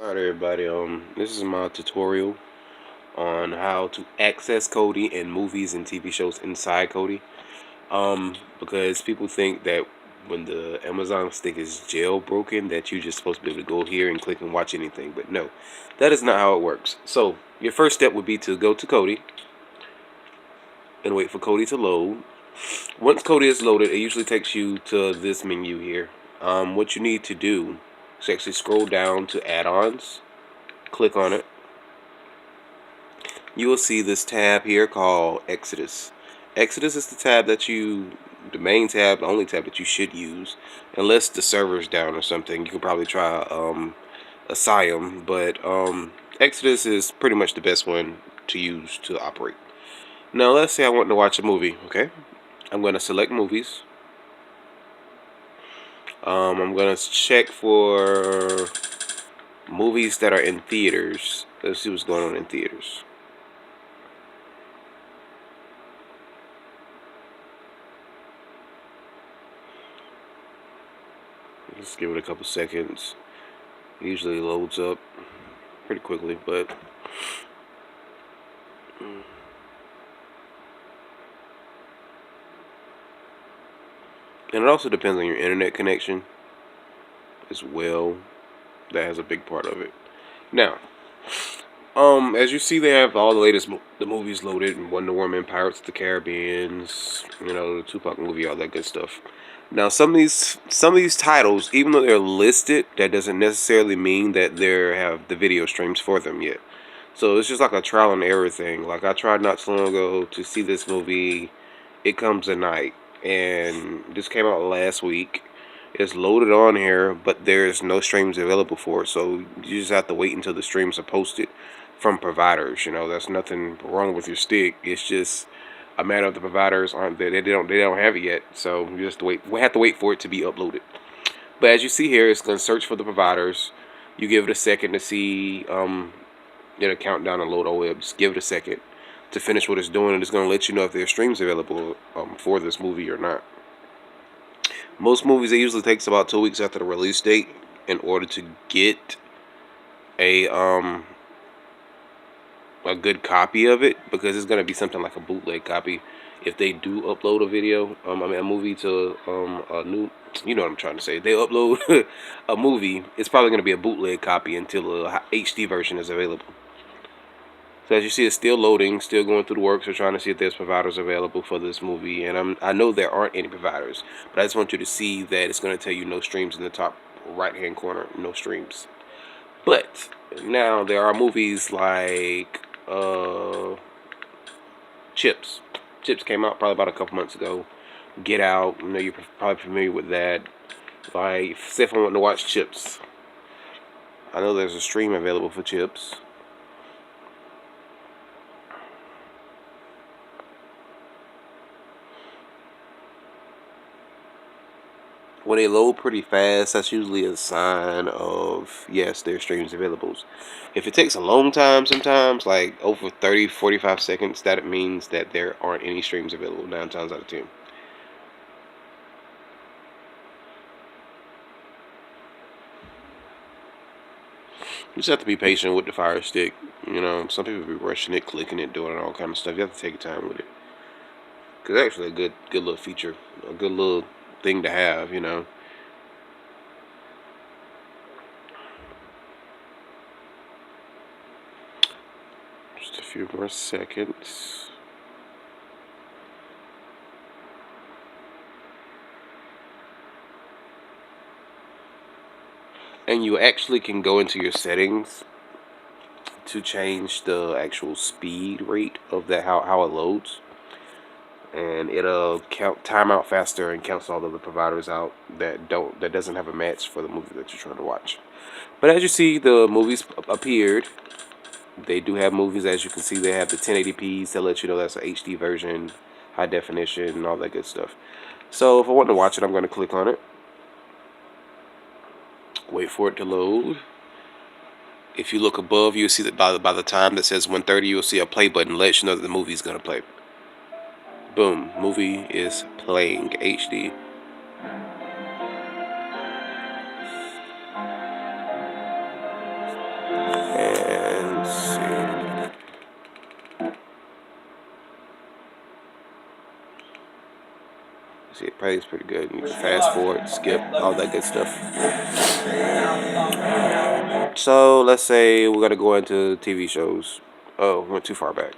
Alright everybody, this is my tutorial on how to access Kodi in movies and TV shows inside Kodi. Because people think that when the Amazon stick is jailbroken that you're just supposed to be able to go here and click and watch anything. But no, that is not how it works. So your first step would be to go to Kodi and wait for Kodi to load. Once Kodi is loaded, it usually takes you to this menu here. What you need to do is actually scroll down to add-ons, click on it. You will see this tab here called Exodus. Exodus is the tab that the main tab, the only tab that you should use, unless the server's down or something. You can probably try Asylum, but Exodus is pretty much the best one to use to operate. Now, let's say I want to watch a movie. Okay, I'm going to select movies. I'm going to check for movies that are in theaters. Let's see what's going on in theaters. Just give it a couple seconds. It usually loads up pretty quickly, but and it also depends on your internet connection as well. That has a big part of it. Now, as you see, they have all the latest the movies loaded: Wonder Woman, Pirates of the Caribbean, the Tupac movie, all that good stuff. Now, some of these titles, even though they're listed, that doesn't necessarily mean that they have the video streams for them yet. So it's just like a trial and error thing. Like I tried not so long ago to see this movie, It Comes at Night, and this came out last week. It's loaded on here, but there's no streams available for it. So you just have to wait until the streams are posted from providers. That's nothing wrong with your stick. It's just a matter of the providers aren't there. They don't have it yet. So you just wait. We have to wait for it to be uploaded. But as you see here, it's gonna search for the providers. You give it a second to see it'll count down and load all the way up. Just give it a second to finish what it's doing, and it's going to let you know if there's streams available for this movie or not. Most movies, it usually takes about 2 weeks after the release date in order to get a a good copy of it, because it's going to be something like a bootleg copy if they do upload a video, a movie to a new, you know what I'm trying to say. They upload a movie, it's probably going to be a bootleg copy until a HD version is available. So as you see, it's still loading, still going through the works. We're trying to see if there's providers available for this movie, and I know there aren't any providers, but I just want you to see that it's going to tell you no streams in the top right-hand corner, no streams. But now there are movies like Chips. Chips came out probably about a couple months ago. Get Out, you're probably familiar with that. Like, say if I want to watch Chips, I know there's a stream available for Chips. When they load pretty fast, that's usually a sign of, yes, there's streams available. If it takes a long time sometimes, like over 30, 45 seconds, that means that there aren't any streams available 9 times out of 10. You just have to be patient with the Fire Stick. Some people be rushing it, clicking it, doing all kind of stuff. You have to take your time with it. Because it's actually a good little feature, a good little thing to have. Just a few more seconds. And you actually can go into your settings to change the actual speed rate of how it loads, and it'll count time out faster and counts all of the providers out that doesn't have a match for the movie that you're trying to watch. But as you see, the movies appeared. They do have movies, as you can see. They have the 1080p's that let you know that's an HD version, high definition, and all that good stuff. So if I want to watch it, I'm going to click on it, wait for it to load. If you look above, you'll see that by the time that says 1:30, you'll see a play button, lets you know that the movie's gonna play. Boom, movie is playing HD. Pays pretty good. You can fast forward, skip, all that good stuff. So let's say we're gonna go into TV shows. Oh, went too far back.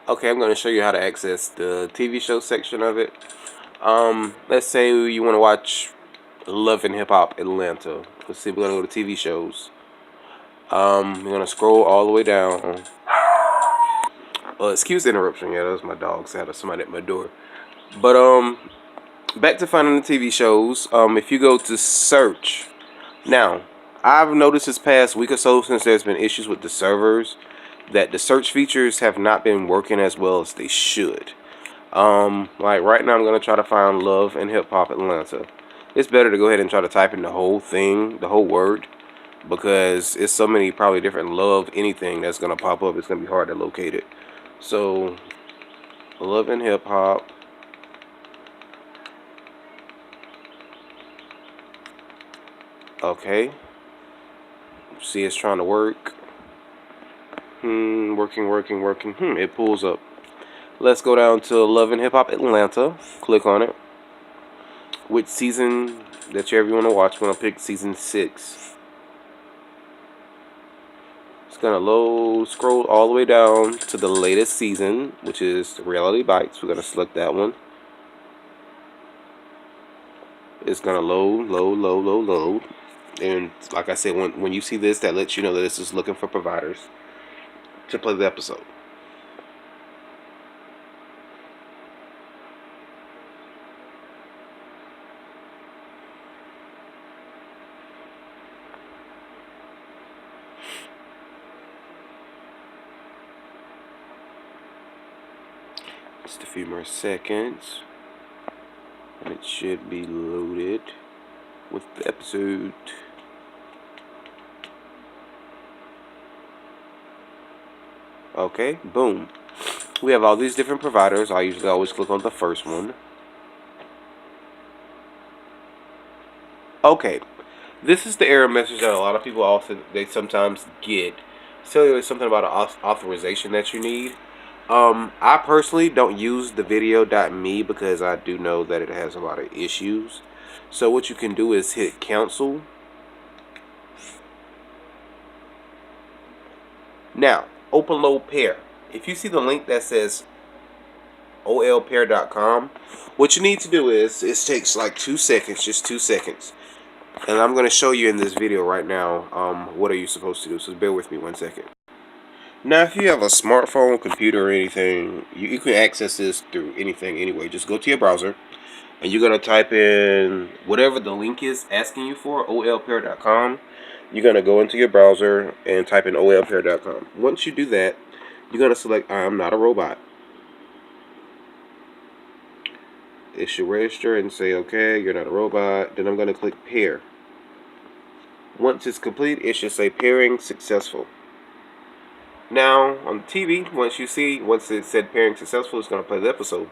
Okay, I'm gonna show you how to access the TV show section of it. Let's say you want to watch Love and Hip Hop Atlanta. Let's see, we're gonna go to TV shows. We're gonna scroll all the way down. Excuse the interruption. Yeah, that was my dog. So I had somebody at my door. But back to finding the TV shows. If you go to search, now I've noticed this past week or so, since there's been issues with the servers, that the search features have not been working as well as they should. Like right now, I'm gonna try to find Love and Hip Hop Atlanta. It's better to go ahead and try to type in the whole thing, the whole word, because it's so many probably different love anything that's gonna pop up. It's gonna be hard to locate it. So, Love and Hip Hop. Okay. See, it's trying to work. Working. It pulls up. Let's go down to Love and Hip Hop Atlanta. Click on it. Which season that you ever want to watch? I'm gonna pick season 6. It's gonna load, scroll all the way down to the latest season, which is Reality Bites. We're gonna select that one. It's gonna load. And like I said, when you see this, that lets you know that this is looking for providers to play the episode. Just a few more seconds, and it should be loaded with the episode. Okay, boom. We have all these different providers. I usually always click on the first one. Okay, this is the error message that a lot of people also they sometimes get. So it's something about an authorization that you need. I personally don't use the video.me because I do know that it has a lot of issues. So what you can do is hit cancel. Now, open load pair. If you see the link that says olpair.com, what you need to do is, it takes like 2 seconds, just 2 seconds. And I'm going to show you in this video right now, what are you supposed to do. So bear with me 1 second. Now, if you have a smartphone, computer, or anything, you can access this through anything anyway. Just go to your browser, and you're going to type in whatever the link is asking you for, olpair.com. You're going to go into your browser and type in olpair.com. Once you do that, you're going to select I'm not a robot. It should register and say, okay, you're not a robot. Then I'm going to click pair. Once it's complete, it should say pairing successful. Now, on the TV, once it said pairing successful, it's going to play the episode.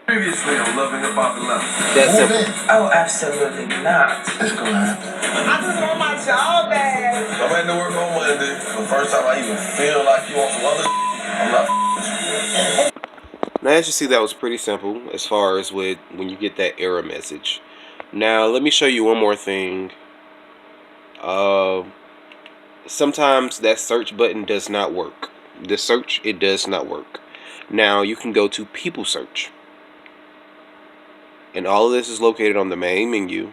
Previously on Love and Hip Hop Atlanta. That's simple. Oh, absolutely not. It's gonna happen. I just want my job back. I'm at to work on Monday. The first time I even feel like you want some other I'm not with you. Now, as you see, that was pretty simple as far as with when you get that error message. Now, let me show you one more thing. Sometimes that search button does not work. The search, it does not work. Now, you can go to people search. And all of this is located on the main menu.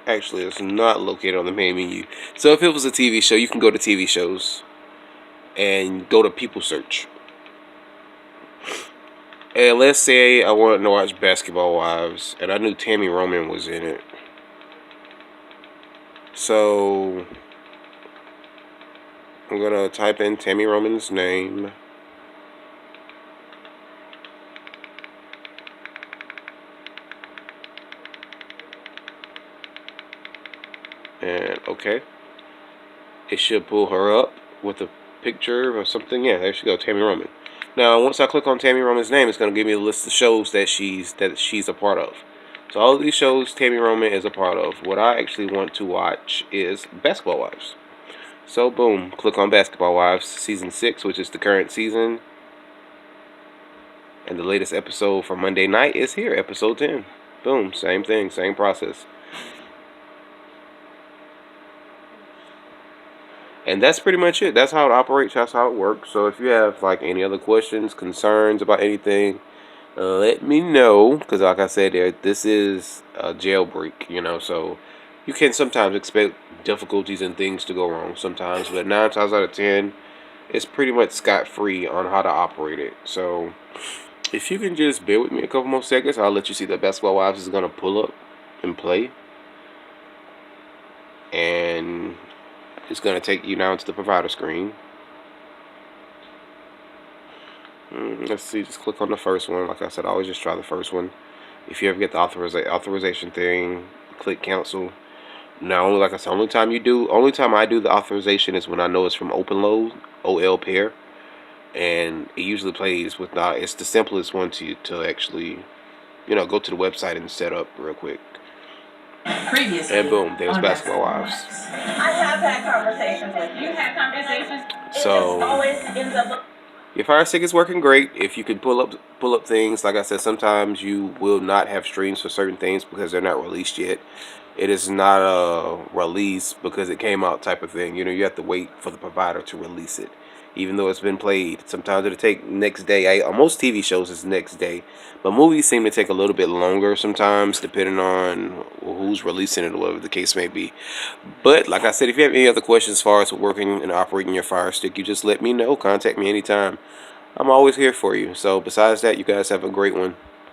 Actually, it's not located on the main menu. So if it was a TV show, you can go to TV shows and go to people search. And let's say I wanted to watch Basketball Wives, and I knew Tammy Roman was in it. So I'm gonna type in Tammy Roman's name. And okay, it should pull her up with a picture or something. Yeah, there she go, Tammy Roman. Now, once I click on Tammy Roman's name, it's going to give me a list of shows that she's a part of. So all of these shows Tammy Roman is a part of. What I actually want to watch is Basketball Wives. So boom, click on Basketball Wives season 6, which is the current season. And the latest episode for Monday night is here, episode 10. Boom, same thing, same process. And that's pretty much it. That's how it operates. That's how it works. So if you have like any other questions, concerns about anything, let me know. Because like I said, this is a jailbreak, so you can sometimes expect difficulties and things to go wrong sometimes. But 9 times out of 10, it's pretty much scot-free on how to operate it. So if you can just bear with me a couple more seconds, I'll let you see that Basketball Wives is going to pull up and play. And it's going to take you now to the provider screen. Let's see, just click on the first one. Like I said, I always just try the first one. If you ever get the authorization thing, click cancel. Now, like I said, only time I do the authorization is when I know it's from OpenLoad, OL pair. And it usually plays with it's the simplest one to actually, go to the website and set up real quick. Previously. And boom, there's Basketball Wives. I have had conversations with you. Had conversations. So It just always ends up. your Fire Stick is working great. If you can pull up things, like I said, sometimes you will not have streams for certain things because they're not released yet. It is not a release because it came out type of thing. You have to wait for the provider to release it. Even though it's been played, sometimes it'll take next day. On most TV shows, it's next day. But movies seem to take a little bit longer sometimes, depending on who's releasing it or whatever the case may be. But, like I said, if you have any other questions as far as working and operating your Fire Stick, you just let me know. Contact me anytime. I'm always here for you. So, besides that, you guys have a great one.